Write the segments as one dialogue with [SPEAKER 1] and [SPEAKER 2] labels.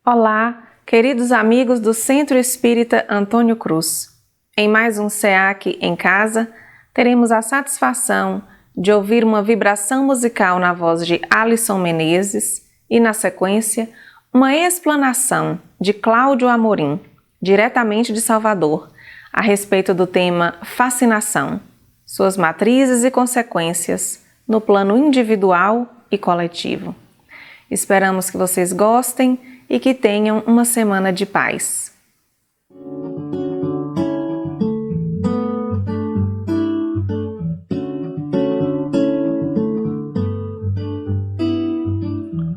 [SPEAKER 1] Olá, queridos amigos do Centro Espírita Antônio Cruz. Em mais um SEAC em Casa, teremos a satisfação de ouvir uma vibração musical na voz de Alisson Menezes e, na sequência, uma explanação de Cláudio Amorim, diretamente de Salvador, a respeito do tema Fascinação, suas matrizes e consequências no plano individual e coletivo. Esperamos que vocês gostem e que tenham uma semana de paz.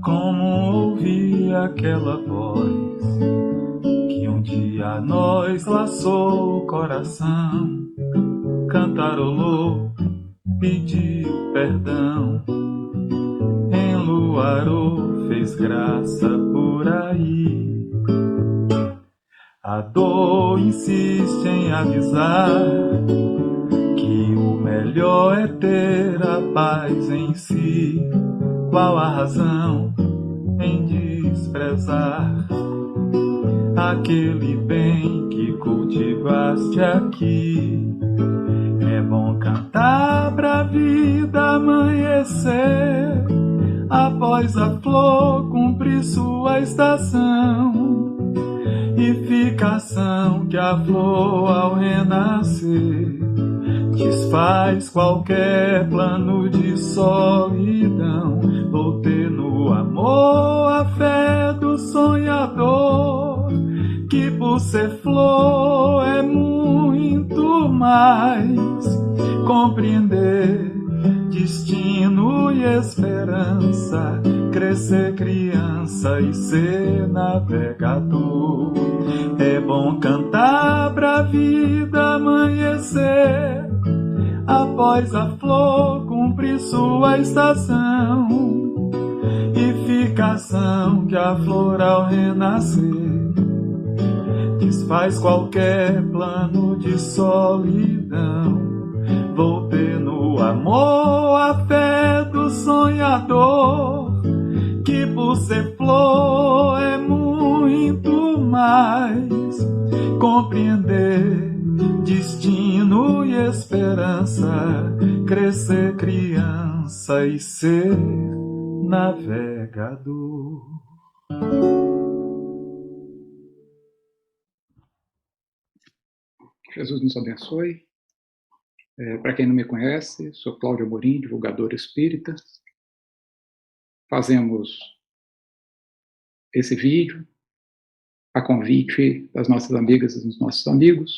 [SPEAKER 2] Como ouvi aquela voz que um dia a nós laçou o coração, cantarolou, pediu perdão, enluarou, fez graça por aí. A dor insiste em avisar que o melhor é ter a paz em si. Qual a razão em desprezar aquele bem que cultivaste aqui? É bom cantar pra vida amanhecer, após a flor cumprir sua estação, e ficação que a flor ao renascer desfaz qualquer plano de solidão. Vou ter no amor a fé do sonhador, que por ser flor é muito mais. Compreender destino e esperança, crescer criança e ser navegador. É bom cantar pra vida amanhecer, após a flor cumprir sua estação, e ficação que a flor ao renascer desfaz qualquer plano de solidão. Vou ter no amor a fé do sonhador, que por ser flor é muito mais. Compreender destino e esperança, crescer criança e ser navegador.
[SPEAKER 3] Jesus nos abençoe. Para quem não me conhece, sou Cláudio Amorim, divulgador espírita. Fazemos esse vídeo a convite das nossas amigas e dos nossos amigos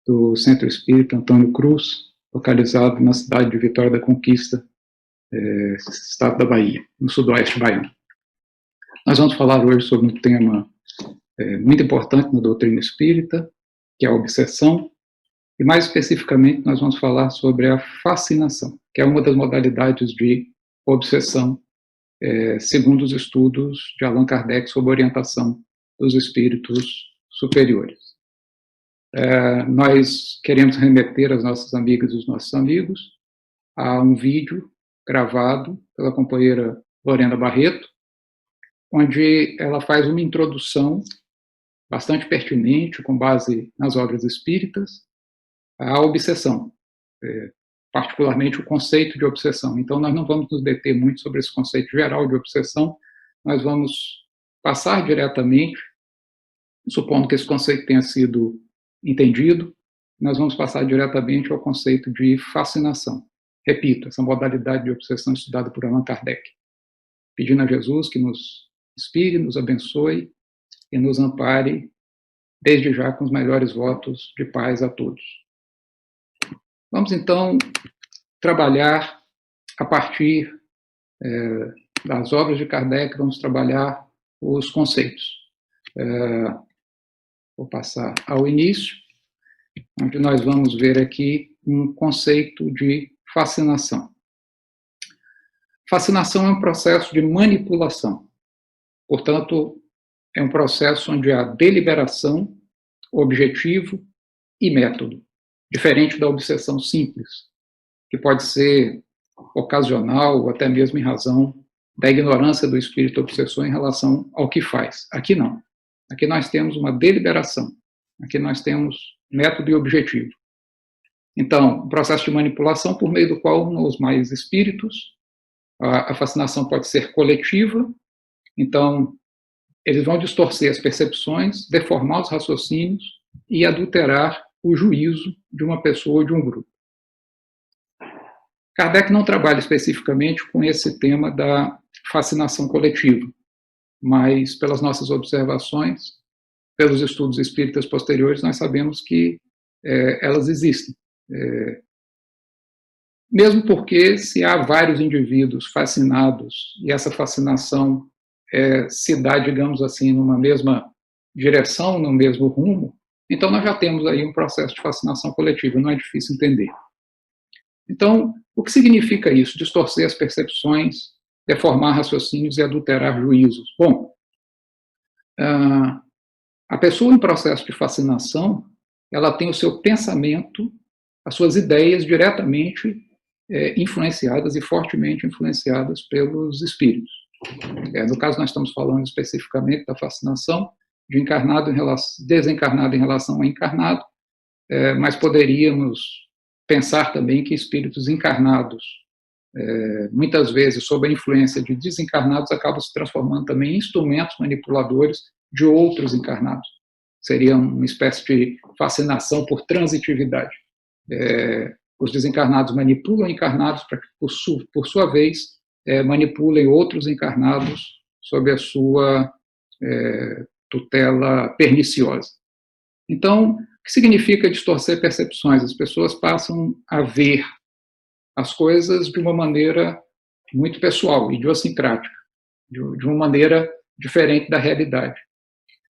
[SPEAKER 3] do Centro Espírita Antônio Cruz, localizado na cidade de Vitória da Conquista, estado da Bahia, no sudoeste baiano. Nós vamos falar hoje sobre um tema muito importante na doutrina espírita, que é a obsessão, e mais especificamente nós vamos falar sobre a fascinação, que é uma das modalidades de obsessão, segundo os estudos de Allan Kardec sob orientação dos espíritos superiores. Nós queremos remeter às nossas amigas e os nossos amigos a um vídeo gravado pela companheira Lorena Barreto, onde ela faz uma introdução bastante pertinente, com base nas obras espíritas, à obsessão, particularmente o conceito de obsessão. Então, nós não vamos nos deter muito sobre esse conceito geral de obsessão, nós vamos passar diretamente, supondo que esse conceito tenha sido entendido, nós vamos passar diretamente ao conceito de fascinação. Repito, essa modalidade de obsessão estudada por Allan Kardec. Pedindo a Jesus que nos inspire, nos abençoe e nos ampare, desde já com os melhores votos de paz a todos. Vamos, então, trabalhar a partir das obras de Kardec, vamos trabalhar os conceitos. Vou passar ao início, onde nós vamos ver aqui um conceito de fascinação. Fascinação é um processo de manipulação. Portanto, é um processo onde há deliberação, objetivo e método, diferente da obsessão simples, que pode ser ocasional ou até mesmo em razão da ignorância do espírito obsessor em relação ao que faz. Aqui não. Aqui nós temos uma deliberação. Aqui nós temos método e objetivo. Então, um processo de manipulação por meio do qual nos mais espíritos, a fascinação pode ser coletiva, então eles vão distorcer as percepções, deformar os raciocínios e adulterar o juízo de uma pessoa ou de um grupo. Kardec não trabalha especificamente com esse tema da fascinação coletiva, mas pelas nossas observações, pelos estudos espíritas posteriores, nós sabemos que elas existem. Mesmo porque, se há vários indivíduos fascinados e essa fascinação se dá, digamos assim, numa mesma direção, no mesmo rumo, então nós já temos aí um processo de fascinação coletiva, não é difícil entender. Então, o que significa isso? Distorcer as percepções, deformar raciocínios e adulterar juízos. Bom, a pessoa em processo de fascinação, ela tem o seu pensamento, as suas ideias diretamente influenciadas e fortemente influenciadas pelos espíritos. No caso, nós estamos falando especificamente da fascinação de encarnado desencarnado em relação a encarnado, mas poderíamos pensar também que espíritos encarnados, muitas vezes sob a influência de desencarnados, acabam se transformando também em instrumentos manipuladores de outros encarnados. Seria uma espécie de fascinação por transitividade. Os desencarnados manipulam encarnados para que, por sua vez, manipulem outros encarnados sob a sua tutela perniciosa. Então, o que significa distorcer percepções? As pessoas passam a ver as coisas de uma maneira muito pessoal, idiosincrática, de uma maneira diferente da realidade.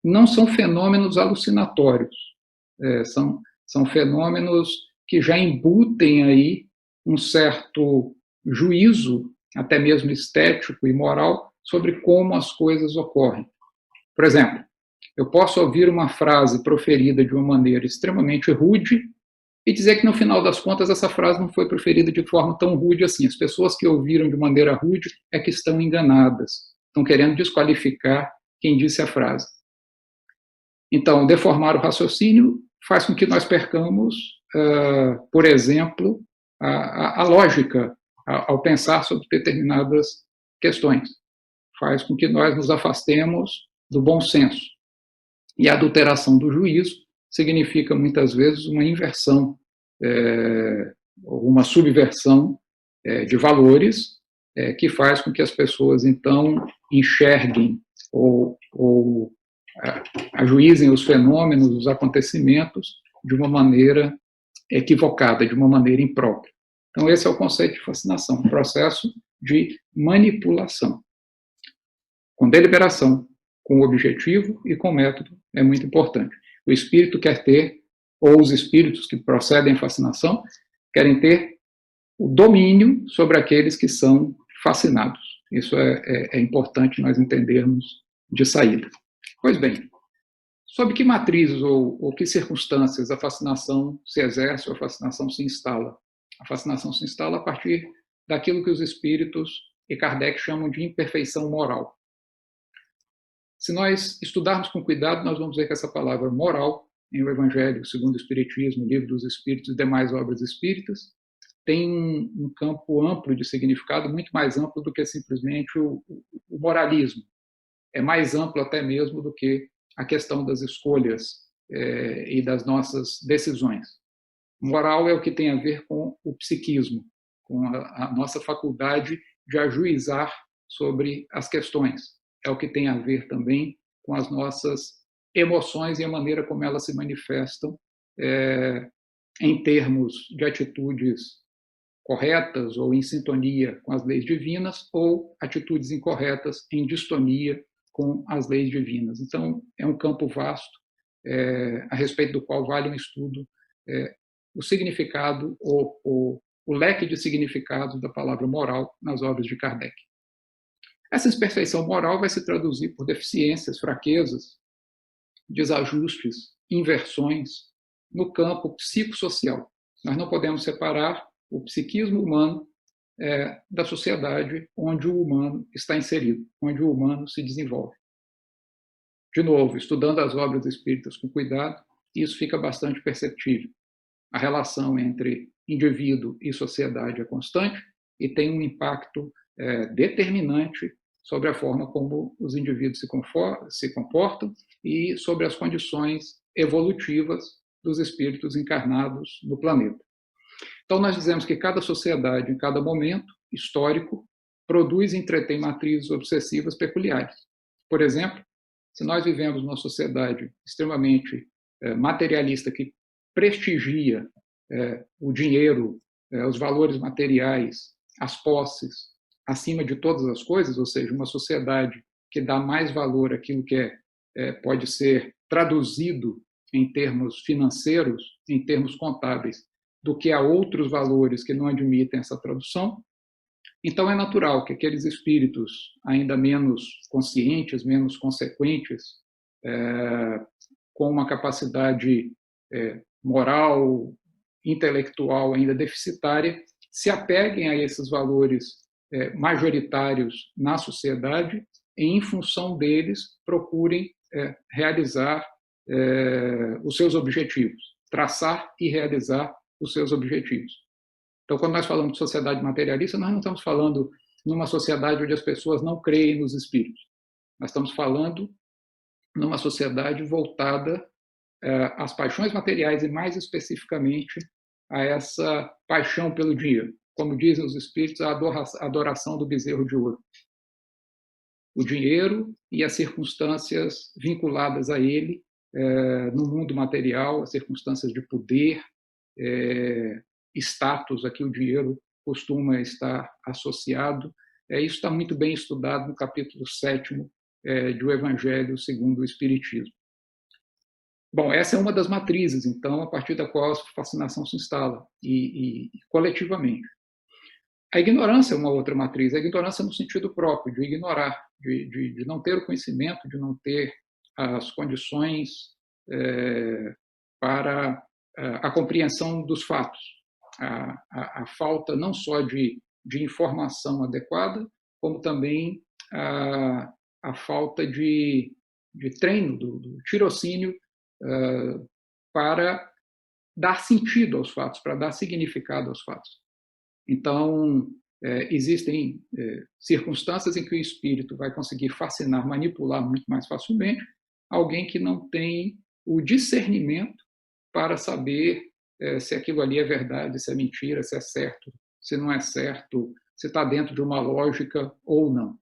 [SPEAKER 3] Não são fenômenos alucinatórios, são fenômenos que já embutem aí um certo juízo, até mesmo estético e moral, sobre como as coisas ocorrem. Por exemplo, eu posso ouvir uma frase proferida de uma maneira extremamente rude e dizer que, no final das contas, essa frase não foi proferida de forma tão rude assim. As pessoas que ouviram de maneira rude é que estão enganadas, estão querendo desqualificar quem disse a frase. Então, deformar o raciocínio faz com que nós percamos, por exemplo, a lógica ao pensar sobre determinadas questões. Faz com que nós nos afastemos do bom senso. E a adulteração do juízo significa, muitas vezes, uma inversão, uma subversão de valores, que faz com que as pessoas, então, enxerguem ou ajuizem os fenômenos, os acontecimentos, de uma maneira equivocada, de uma maneira imprópria. Então, esse é o conceito de fascinação, um processo de manipulação, com deliberação, com objetivo e com método, é muito importante. O espírito quer ter, ou os espíritos que procedem à fascinação, querem ter o domínio sobre aqueles que são fascinados. Isso é importante nós entendermos de saída. Pois bem, sob que matrizes ou que circunstâncias a fascinação se exerce ou a fascinação se instala? A fascinação se instala a partir daquilo que os espíritos e Kardec chamam de imperfeição moral. Se nós estudarmos com cuidado, nós vamos ver que essa palavra moral, em O Evangelho segundo o Espiritismo, o Livro dos Espíritos e demais obras espíritas, tem um campo amplo de significado, muito mais amplo do que simplesmente o moralismo. É mais amplo até mesmo do que a questão das escolhas e das nossas decisões. Moral é o que tem a ver com o psiquismo, com a nossa faculdade de ajuizar sobre as questões. É o que tem a ver também com as nossas emoções e a maneira como elas se manifestam em termos de atitudes corretas ou em sintonia com as leis divinas ou atitudes incorretas em distonia com as leis divinas. Então, é um campo vasto a respeito do qual vale um estudo o significado ou o leque de significados da palavra moral nas obras de Kardec. Essa imperfeição moral vai se traduzir por deficiências, fraquezas, desajustes, inversões no campo psicossocial. Nós não podemos separar o psiquismo humano da sociedade onde o humano está inserido, onde o humano se desenvolve. De novo, estudando as obras espíritas com cuidado, isso fica bastante perceptível. A relação entre indivíduo e sociedade é constante e tem um impacto determinante sobre a forma como os indivíduos se comportam e sobre as condições evolutivas dos espíritos encarnados no planeta. Então, nós dizemos que cada sociedade, em cada momento histórico, produz e entretém matrizes obsessivas peculiares. Por exemplo, se nós vivemos numa sociedade extremamente materialista que prestigia o dinheiro, os valores materiais, as posses, acima de todas as coisas, ou seja, uma sociedade que dá mais valor àquilo que pode ser traduzido em termos financeiros, em termos contábeis, do que a outros valores que não admitem essa tradução. Então, é natural que aqueles espíritos ainda menos conscientes, menos consequentes, com uma capacidade moral, intelectual ainda deficitária, se apeguem a esses valores majoritários na sociedade e, em função deles, procurem realizar os seus objetivos, traçar e realizar os seus objetivos. Então, quando nós falamos de sociedade materialista, nós não estamos falando numa sociedade onde as pessoas não creem nos espíritos. Nós estamos falando numa sociedade voltada às paixões materiais e, mais especificamente, a essa paixão pelo dinheiro. Como dizem os espíritos, a adoração do bezerro de ouro. O dinheiro e as circunstâncias vinculadas a ele no mundo material, as circunstâncias de poder, status a que o dinheiro costuma estar associado. Isso está muito bem estudado no capítulo 7º do Evangelho segundo o Espiritismo. Bom, essa é uma das matrizes, então, a partir da qual a fascinação se instala, e coletivamente. A ignorância é uma outra matriz, a ignorância no sentido próprio, de ignorar, de não ter o conhecimento, de não ter as condições para a compreensão dos fatos. A falta não só de informação adequada, como também a falta de treino, do tirocínio para dar sentido aos fatos, para dar significado aos fatos. Então, existem circunstâncias em que o espírito vai conseguir fascinar, manipular muito mais facilmente alguém que não tem o discernimento para saber se aquilo ali é verdade, se é mentira, se é certo, se não é certo, se está dentro de uma lógica ou não.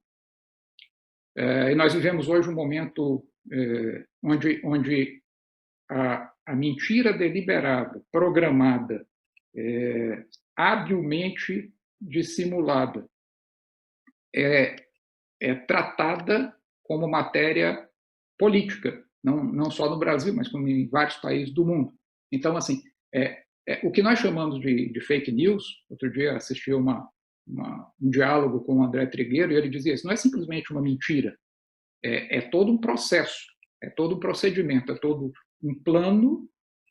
[SPEAKER 3] E nós vivemos hoje um momento onde a mentira deliberada, programada, habilmente dissimulada, é tratada como matéria política, não só no Brasil, mas como em vários países do mundo. Então, assim, o que nós chamamos de fake news, outro dia assisti um diálogo com o André Trigueiro, e ele dizia isso, não é simplesmente uma mentira, é todo um processo, é todo um procedimento, é todo um plano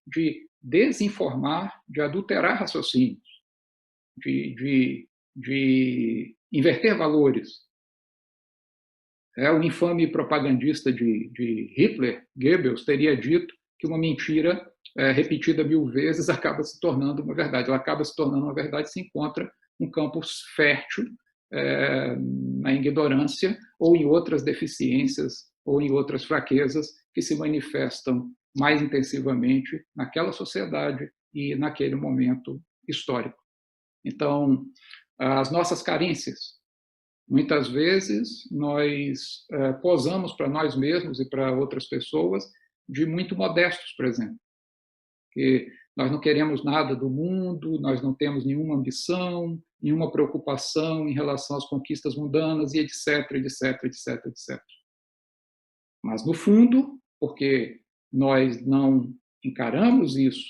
[SPEAKER 3] de desinformar, de adulterar raciocínios, de inverter valores. O infame propagandista de Hitler, Goebbels, teria dito que uma mentira repetida 1000 vezes acaba se tornando uma verdade. Ela acaba se tornando uma verdade se encontra um campo fértil na ignorância ou em outras deficiências ou em outras fraquezas que se manifestam mais intensivamente naquela sociedade e naquele momento histórico. Então, as nossas carências, muitas vezes nós posamos para nós mesmos e para outras pessoas de muito modestos, por exemplo. Que nós não queremos nada do mundo, nós não temos nenhuma ambição, nenhuma preocupação em relação às conquistas mundanas e etc, etc, etc, etc. Mas, no fundo, porque nós não encaramos isso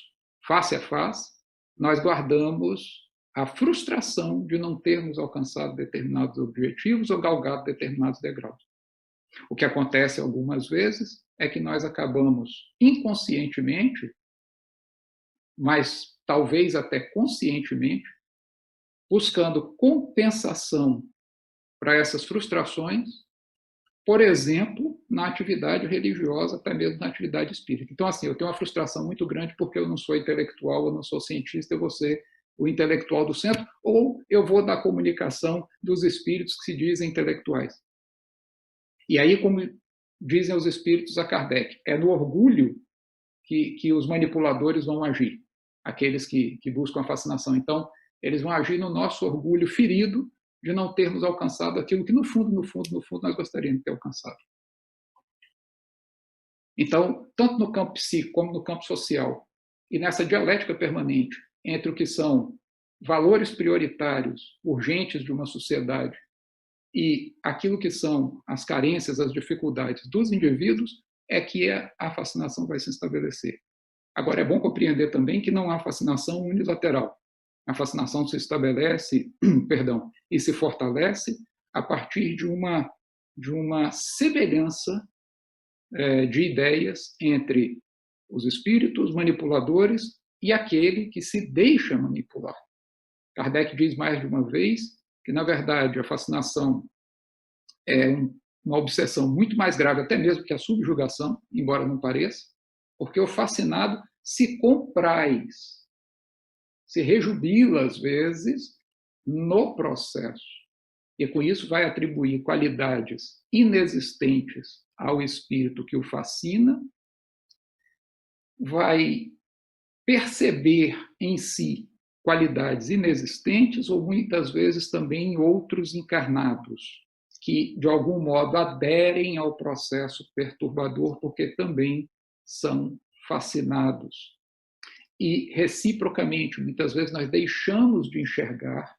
[SPEAKER 3] face a face, nós guardamos a frustração de não termos alcançado determinados objetivos ou galgado determinados degraus. O que acontece algumas vezes é que nós acabamos inconscientemente, mas talvez até conscientemente, buscando compensação para essas frustrações, por exemplo, na atividade religiosa, até mesmo na atividade espírita. Então, assim, eu tenho uma frustração muito grande porque eu não sou intelectual, eu não sou cientista, eu vou ser o intelectual do centro, ou eu vou da comunicação dos espíritos que se dizem intelectuais. E aí, como dizem os espíritos a Kardec, é no orgulho que os manipuladores vão agir, aqueles que buscam a fascinação. Então, eles vão agir no nosso orgulho ferido de não termos alcançado aquilo que, no fundo, nós gostaríamos de ter alcançado. Então, tanto no campo psíquico como no campo social, e nessa dialética permanente entre o que são valores prioritários, urgentes de uma sociedade, e aquilo que são as carências, as dificuldades dos indivíduos, é que a fascinação vai se estabelecer. Agora, é bom compreender também que não há fascinação unilateral. A fascinação se estabelece, e se fortalece a partir de uma semelhança de ideias entre os espíritos manipuladores e aquele que se deixa manipular. Kardec diz mais de uma vez que, na verdade, a fascinação é uma obsessão muito mais grave, até mesmo que a subjugação, embora não pareça, porque o fascinado se compraz, se rejubila, às vezes, no processo. E com isso vai atribuir qualidades inexistentes ao espírito que o fascina, vai perceber em si qualidades inexistentes ou muitas vezes também em outros encarnados, que de algum modo aderem ao processo perturbador, porque também são fascinados. E, reciprocamente, muitas vezes nós deixamos de enxergar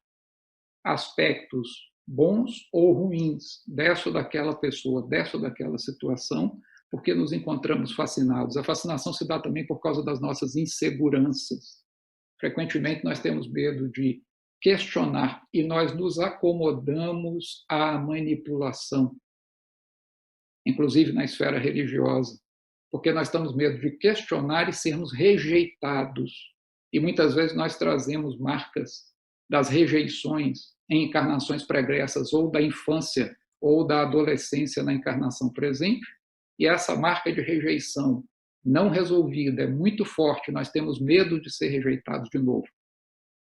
[SPEAKER 3] aspectos bons ou ruins dessa ou daquela pessoa, dessa ou daquela situação, porque nos encontramos fascinados. A fascinação se dá também por causa das nossas inseguranças. Frequentemente nós temos medo de questionar e nós nos acomodamos à manipulação, inclusive na esfera religiosa, porque nós temos medo de questionar e sermos rejeitados. E muitas vezes nós trazemos marcas das rejeições em encarnações pregressas, ou da infância, ou da adolescência na encarnação presente, e essa marca de rejeição não resolvida é muito forte, nós temos medo de ser rejeitados de novo.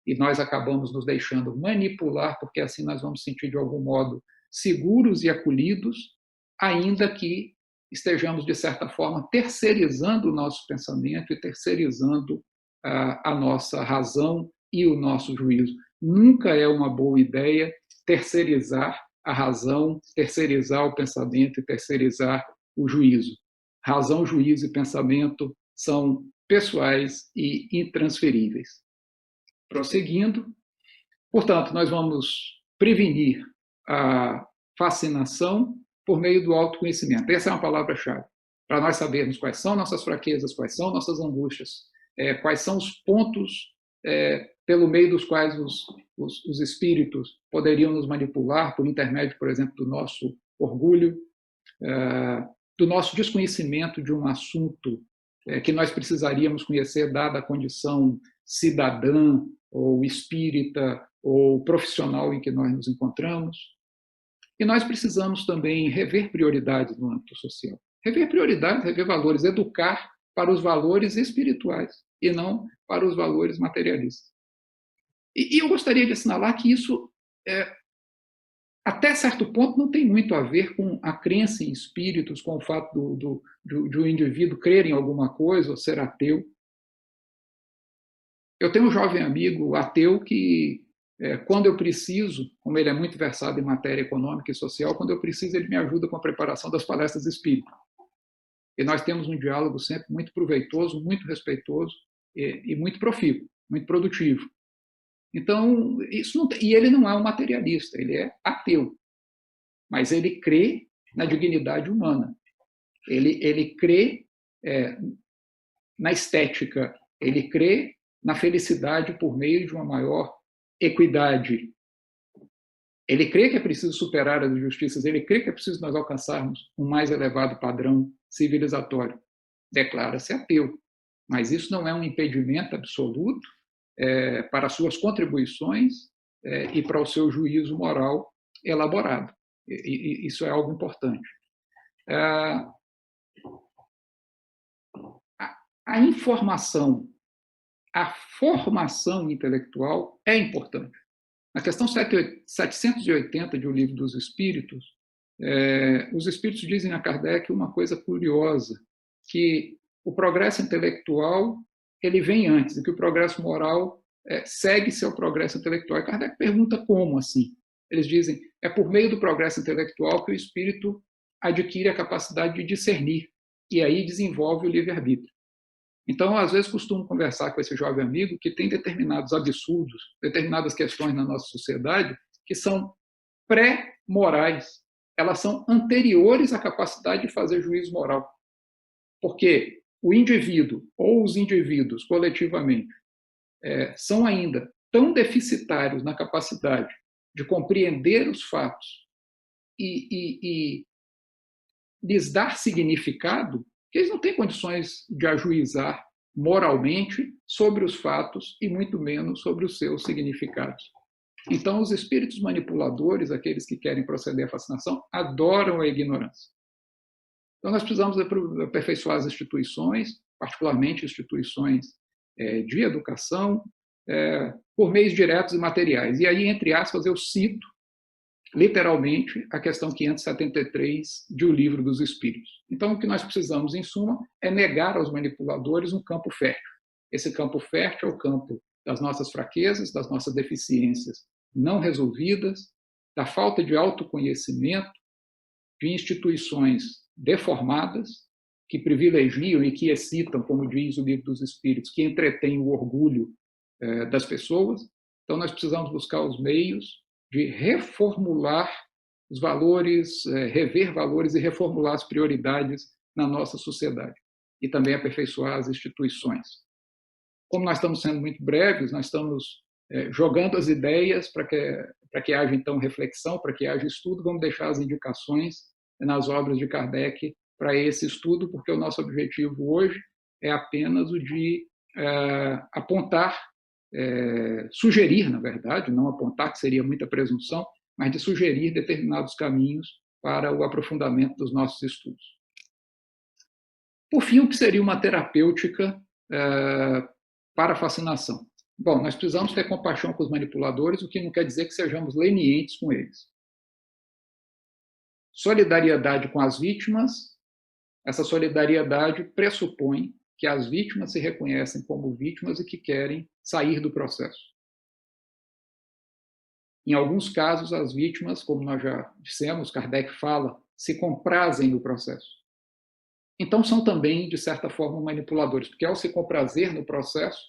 [SPEAKER 3] E nós acabamos nos deixando manipular, porque assim nós vamos sentir de algum modo seguros e acolhidos, ainda que estejamos, de certa forma, terceirizando o nosso pensamento e terceirizando a nossa razão e o nosso juízo. Nunca é uma boa ideia terceirizar a razão, terceirizar o pensamento e terceirizar o juízo. Razão, juízo e pensamento são pessoais e intransferíveis. Prosseguindo, portanto, nós vamos prevenir a fascinação por meio do autoconhecimento. Essa é uma palavra-chave, para nós sabermos quais são nossas fraquezas, quais são nossas angústias, quais são os pontos pelo meio dos quais os espíritos poderiam nos manipular, por intermédio, por exemplo, do nosso orgulho, do nosso desconhecimento de um assunto que nós precisaríamos conhecer, dada a condição cidadã, ou espírita, ou profissional em que nós nos encontramos. E nós precisamos também rever prioridades no âmbito social. Rever prioridades, rever valores, educar para os valores espirituais e não para os valores materialistas. E eu gostaria de assinalar que isso, até certo ponto, não tem muito a ver com a crença em espíritos, com o fato de um indivíduo crer em alguma coisa ou ser ateu. Eu tenho um jovem amigo ateu que, quando eu preciso, como ele é muito versado em matéria econômica e social, quando eu preciso, ele me ajuda com a preparação das palestras espíritas. E nós temos um diálogo sempre muito proveitoso, muito respeitoso e muito profícuo, muito produtivo. Então, isso não, e ele não é um materialista, ele é ateu, mas ele crê na dignidade humana, ele crê na estética, ele crê na felicidade por meio de uma maior equidade. Ele crê que é preciso superar as injustiças, ele crê que é preciso nós alcançarmos um mais elevado padrão civilizatório. Declara-se ateu, mas isso não é um impedimento absoluto para suas contribuições e para o seu juízo moral elaborado. Isso é algo importante. A informação, a formação intelectual é importante. Na questão 780 de O Livro dos Espíritos, os Espíritos dizem a Kardec uma coisa curiosa, que o progresso intelectual ele vem antes, e que o progresso moral segue seu progresso intelectual. E Kardec pergunta como assim? Eles dizem, é por meio do progresso intelectual que o espírito adquire a capacidade de discernir, e aí desenvolve o livre-arbítrio. Então, às vezes, costumo conversar com esse jovem amigo que tem determinados absurdos, determinadas questões na nossa sociedade que são pré-morais. Elas são anteriores à capacidade de fazer juízo moral. Porque o indivíduo, ou os indivíduos coletivamente, são ainda tão deficitários na capacidade de compreender os fatos e lhes dar significado, que eles não têm condições de ajuizar moralmente sobre os fatos e muito menos sobre os seus significados. Então, os espíritos manipuladores, aqueles que querem proceder à fascinação, adoram a ignorância. Então, nós precisamos aperfeiçoar as instituições, particularmente instituições de educação, por meios diretos e materiais. E aí, entre aspas, eu cito literalmente a questão 573 de O Livro dos Espíritos. Então, o que nós precisamos, em suma, é negar aos manipuladores um campo fértil. Esse campo fértil é o campo das nossas fraquezas, das nossas deficiências não resolvidas, da falta de autoconhecimento, de instituições deformadas, que privilegiam e que excitam, como diz o Livro dos Espíritos, que entretêm o orgulho das pessoas. Então, nós precisamos buscar os meios de reformular os valores, rever valores e reformular as prioridades na nossa sociedade. E também aperfeiçoar as instituições. Como nós estamos sendo muito breves, nós estamos jogando as ideias para que haja, então, reflexão, para que haja estudo. Vamos deixar as indicações nas obras de Kardec para esse estudo, porque o nosso objetivo hoje é apenas o de apontar, sugerir, na verdade, não apontar, que seria muita presunção, mas de sugerir determinados caminhos para o aprofundamento dos nossos estudos. Por fim, o que seria uma terapêutica para a fascinação? Bom, nós precisamos ter compaixão com os manipuladores, o que não quer dizer que sejamos lenientes com eles. Solidariedade com as vítimas. Essa solidariedade pressupõe que as vítimas se reconhecem como vítimas e que querem sair do processo. Em alguns casos, as vítimas, como nós já dissemos, Kardec fala, se comprazem no processo. Então, são também, de certa forma, manipuladores, porque ao se comprazer no processo,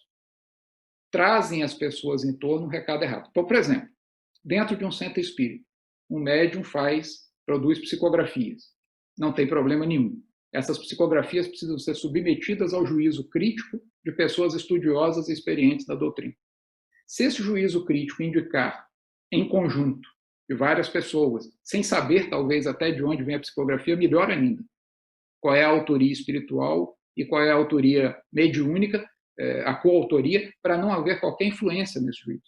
[SPEAKER 3] trazem às pessoas em torno um recado errado. Então, por exemplo, dentro de um centro espírita, um médium produz psicografias. Não tem problema nenhum. Essas psicografias precisam ser submetidas ao juízo crítico de pessoas estudiosas e experientes da doutrina. Se esse juízo crítico indicar, em conjunto, de várias pessoas, sem saber, talvez, até de onde vem a psicografia, melhor ainda, qual é a autoria espiritual e qual é a autoria mediúnica, a coautoria, para não haver qualquer influência nesse juízo.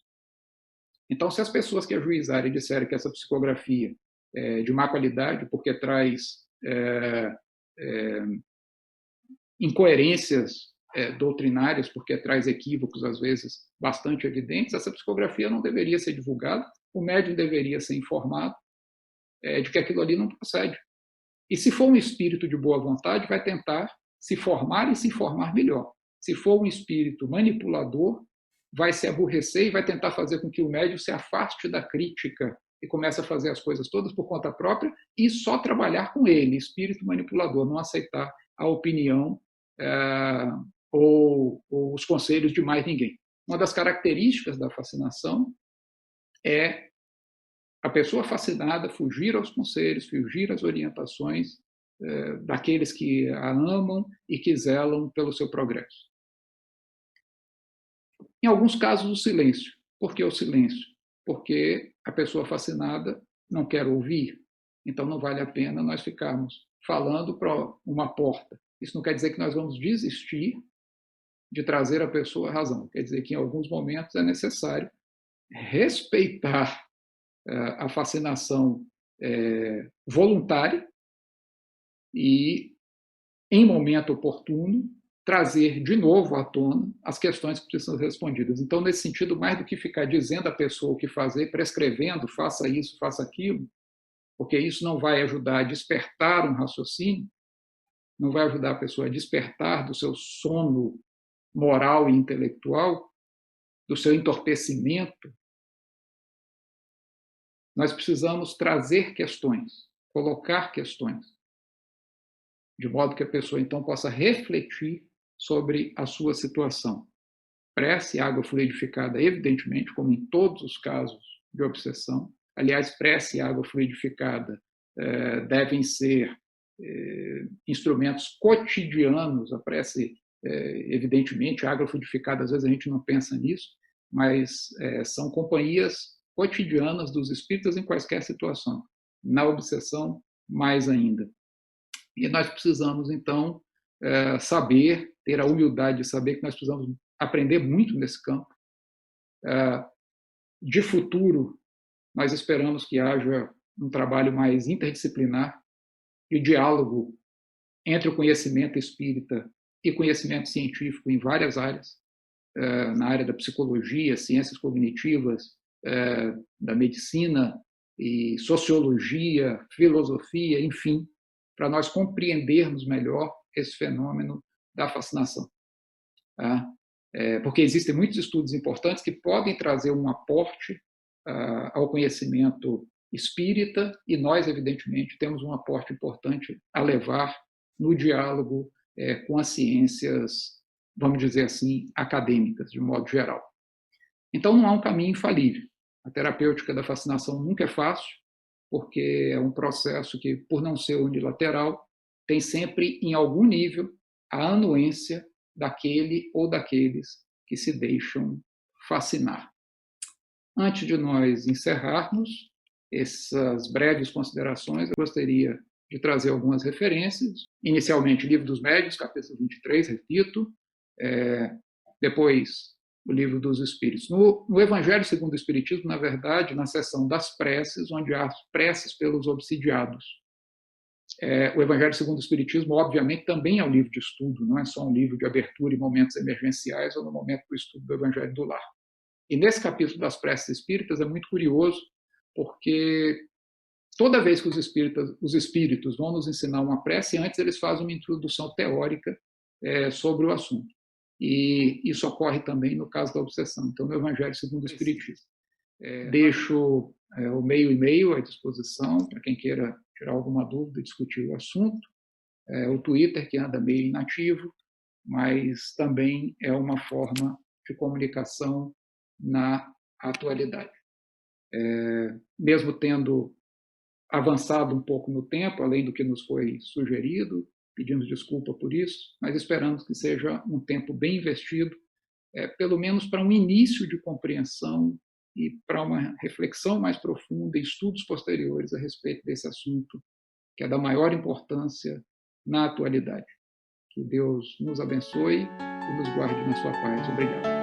[SPEAKER 3] Então, se as pessoas que ajuizarem disserem que essa psicografia é de má qualidade, porque traz incoerências doutrinárias, porque traz equívocos, às vezes, bastante evidentes, essa psicografia não deveria ser divulgada, o médium deveria ser informado de que aquilo ali não procede. E se for um espírito de boa vontade, vai tentar se formar e se informar melhor. Se for um espírito manipulador, vai se aborrecer e vai tentar fazer com que o médium se afaste da crítica e comece a fazer as coisas todas por conta própria e só trabalhar com ele, espírito manipulador, não aceitar a opinião ou os conselhos de mais ninguém. Uma das características da fascinação é a pessoa fascinada fugir aos conselhos, fugir às orientações daqueles que a amam e que zelam pelo seu progresso. Em alguns casos, o silêncio. Por que o silêncio? Porque a pessoa fascinada não quer ouvir, então não vale a pena nós ficarmos falando para uma porta. Isso não quer dizer que nós vamos desistir de trazer a pessoa à razão. Quer dizer que em alguns momentos é necessário respeitar a fascinação voluntária e, em momento oportuno, trazer de novo à tona as questões que precisam ser respondidas. Então, nesse sentido, mais do que ficar dizendo à pessoa o que fazer, prescrevendo, faça isso, faça aquilo, porque isso não vai ajudar a despertar um raciocínio, não vai ajudar a pessoa a despertar do seu sono moral e intelectual, do seu entorpecimento. Nós precisamos trazer questões, colocar questões, de modo que a pessoa, então, possa refletir sobre a sua situação. Prece e água fluidificada, evidentemente, como em todos os casos de obsessão. Aliás, prece e água fluidificada devem ser instrumentos cotidianos. A prece, evidentemente, a água fluidificada, às vezes a gente não pensa nisso, mas são companhias cotidianas dos espíritas em quaisquer situação. Na obsessão, mais ainda. E nós precisamos, então, saber, ter a humildade de saber que nós precisamos aprender muito nesse campo. De futuro, nós esperamos que haja um trabalho mais interdisciplinar e o diálogo entre o conhecimento espírita e conhecimento científico em várias áreas, na área da psicologia, ciências cognitivas, da medicina e sociologia, filosofia, enfim, para nós compreendermos melhor esse fenômeno da fascinação. Porque existem muitos estudos importantes que podem trazer um aporte ao conhecimento espírita e nós, evidentemente, temos um aporte importante a levar no diálogo com as ciências, vamos dizer assim, acadêmicas, de modo geral. Então, não há um caminho infalível. A terapêutica da fascinação nunca é fácil, porque é um processo que, por não ser unilateral, tem sempre, em algum nível, a anuência daquele ou daqueles que se deixam fascinar. Antes de nós encerrarmos essas breves considerações, eu gostaria de trazer algumas referências. Inicialmente, Livro dos Médiuns, capítulo 23, repito. Depois, o Livro dos Espíritos. No Evangelho segundo o Espiritismo, na verdade, na seção das preces, onde há preces pelos obsidiados. O Evangelho segundo o Espiritismo, obviamente, também é um livro de estudo, não é só um livro de abertura em momentos emergenciais ou no momento do estudo do Evangelho do Lar. E nesse capítulo das preces espíritas é muito curioso, porque toda vez que os espíritos vão nos ensinar uma prece, antes eles fazem uma introdução teórica sobre o assunto. E isso ocorre também no caso da obsessão. Então, no Evangelho segundo o Espiritismo. Deixo o meio e meio à disposição para quem queira tirar alguma dúvida e discutir o assunto. O Twitter, que anda meio inativo, mas também é uma forma de comunicação na atualidade. Mesmo tendo avançado um pouco no tempo, além do que nos foi sugerido, pedimos desculpa por isso, mas esperamos que seja um tempo bem investido, pelo menos para um início de compreensão e para uma reflexão mais profunda e estudos posteriores a respeito desse assunto, que é da maior importância na atualidade. Que Deus nos abençoe e nos guarde na sua paz. Obrigado.